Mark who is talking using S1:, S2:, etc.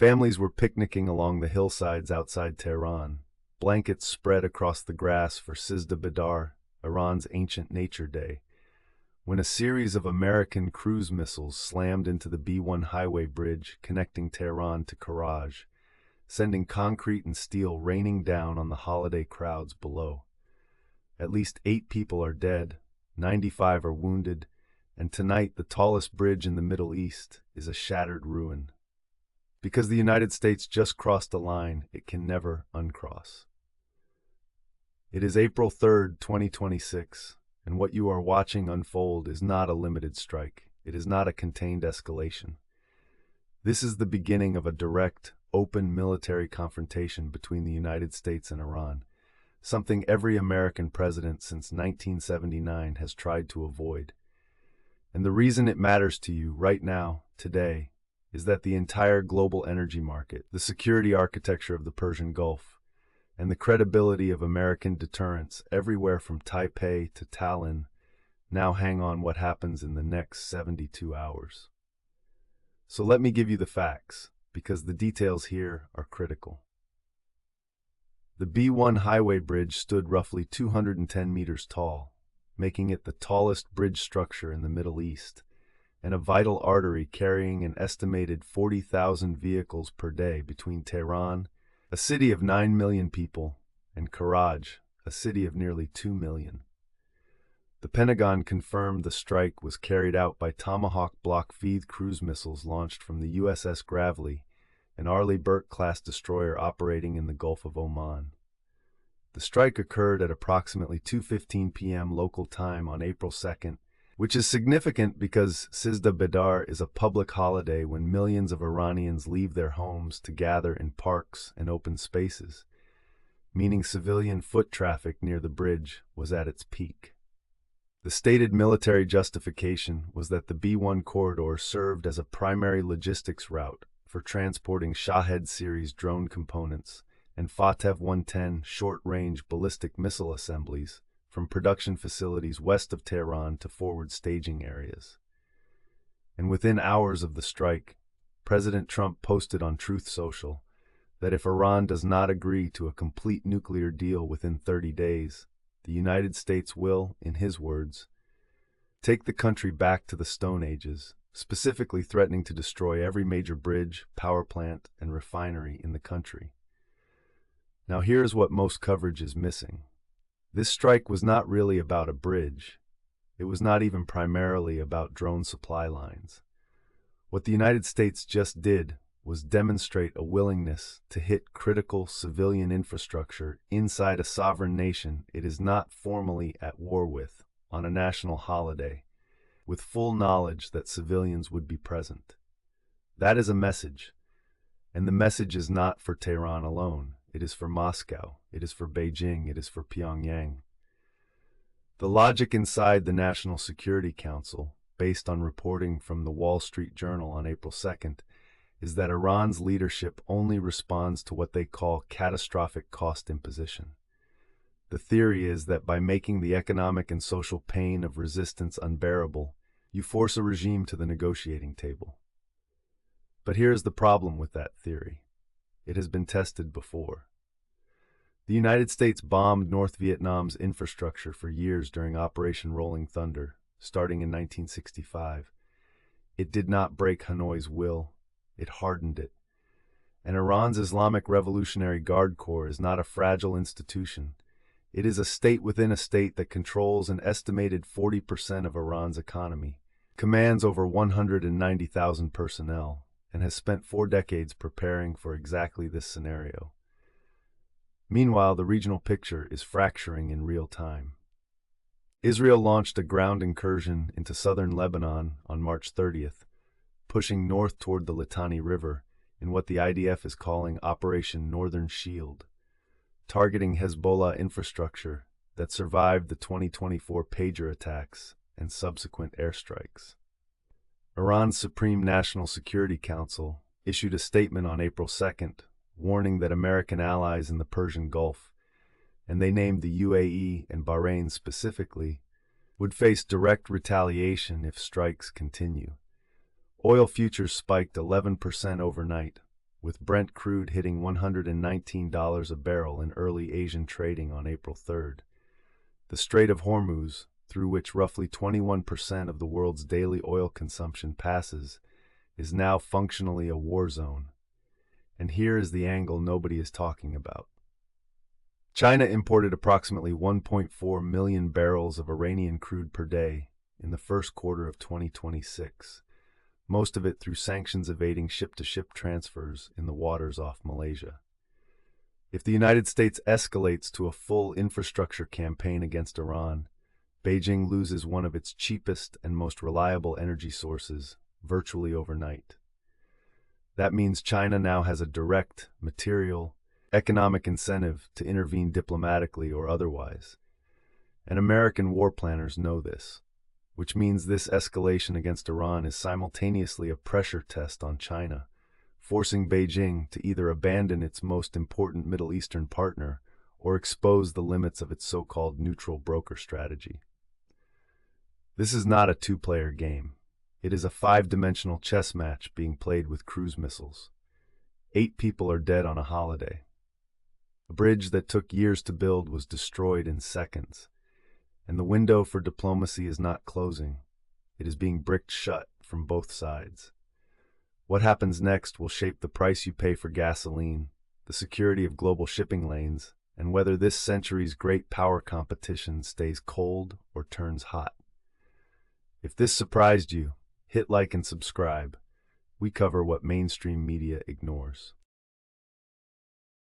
S1: Families were picnicking along the hillsides outside Tehran, blankets spread across the grass for Sizda Bedar, Iran's ancient nature day, when a series of American cruise missiles slammed into the B-1 highway bridge connecting Tehran to Karaj, sending concrete and steel raining down on the holiday crowds below. At least 8 people are dead, 95 are wounded, and tonight the tallest bridge in the Middle East is a shattered ruin. Because the United States just crossed a line it can never uncross. It is April 3rd, 2026, and what you are watching unfold is not a limited strike. It is not a contained escalation. This is the beginning of a direct, open military confrontation between the United States and Iran, something every American president since 1979 has tried to avoid. And the reason it matters to you right now, today, is that the entire global energy market, the security architecture of the Persian Gulf, and the credibility of American deterrence everywhere from Taipei to Tallinn now hang on what happens in the next 72 hours. So let me give you the facts, because the details here are critical. The B-1 highway bridge stood roughly 210 meters tall, making it the tallest bridge structure in the Middle East, and a vital artery carrying an estimated 40,000 vehicles per day between Tehran, a city of 9 million people, and Karaj, a city of nearly 2 million. The Pentagon confirmed the strike was carried out by Tomahawk Block V cruise missiles launched from the USS Gravely, an Arleigh Burke-class destroyer operating in the Gulf of Oman. The strike occurred at approximately 2:15 p.m. local time on April 2nd, which is significant because Sizda Bedar is a public holiday when millions of Iranians leave their homes to gather in parks and open spaces, meaning civilian foot traffic near the bridge was at its peak. The stated military justification was that the B-1 corridor served as a primary logistics route for transporting Shahed series drone components and Fatev 110 short-range ballistic missile assemblies from production facilities west of Tehran to forward staging areas. And within hours of the strike, President Trump posted on Truth Social that if Iran does not agree to a complete nuclear deal within 30 days, the United States will, in his words, take the country back to the Stone Ages, specifically threatening to destroy every major bridge, power plant, and refinery in the country. Now here's what most coverage is missing. This strike was not really about a bridge. It was not even primarily about drone supply lines. What the United States just did was demonstrate a willingness to hit critical civilian infrastructure inside a sovereign nation it is not formally at war with on a national holiday, with full knowledge that civilians would be present. That is a message, and the message is not for Tehran alone. It is for Moscow, it is for Beijing, it is for Pyongyang. The logic inside the National Security Council, based on reporting from the Wall Street Journal on April 2nd, is that Iran's leadership only responds to what they call catastrophic cost imposition. The theory is that by making the economic and social pain of resistance unbearable, you force a regime to the negotiating table. But here's the problem with that theory. It has been tested before. The United States bombed North Vietnam's infrastructure for years during Operation Rolling Thunder, starting in 1965. It did not break Hanoi's will, it hardened it. And Iran's Islamic Revolutionary Guard Corps is not a fragile institution. It is a state within a state that controls an estimated 40% of Iran's economy, commands over 190,000 personnel, and has spent 4 decades preparing for exactly this scenario. Meanwhile, the regional picture is fracturing in real time. Israel launched a ground incursion into southern Lebanon on March 30th, pushing north toward the Litani River in what the IDF is calling Operation Northern Shield, targeting Hezbollah infrastructure that survived the 2024 pager attacks and subsequent airstrikes. Iran's Supreme National Security Council issued a statement on April 2nd, warning that American allies in the Persian Gulf, and they named the UAE and Bahrain specifically, would face direct retaliation if strikes continue. Oil futures spiked 11% overnight, with Brent crude hitting $119 a barrel in early Asian trading on April 3rd. The Strait of Hormuz, through which roughly 21% of the world's daily oil consumption passes, is now functionally a war zone. And here is the angle nobody is talking about. China imported approximately 1.4 million barrels of Iranian crude per day in the first quarter of 2026, most of it through sanctions-evading ship-to-ship transfers in the waters off Malaysia. If the United States escalates to a full infrastructure campaign against Iran, Beijing loses one of its cheapest and most reliable energy sources virtually overnight. That means China now has a direct, material, economic incentive to intervene diplomatically or otherwise. And American war planners know this, which means this escalation against Iran is simultaneously a pressure test on China, forcing Beijing to either abandon its most important Middle Eastern partner or expose the limits of its so-called neutral broker strategy. This is not a two-player game. It is a five-dimensional chess match being played with cruise missiles. 8 people are dead on a holiday. A bridge that took years to build was destroyed in seconds, and the window for diplomacy is not closing. It is being bricked shut from both sides. What happens next will shape the price you pay for gasoline, the security of global shipping lanes, and whether this century's great power competition stays cold or turns hot. If this surprised you, hit like and subscribe. We cover what mainstream media ignores.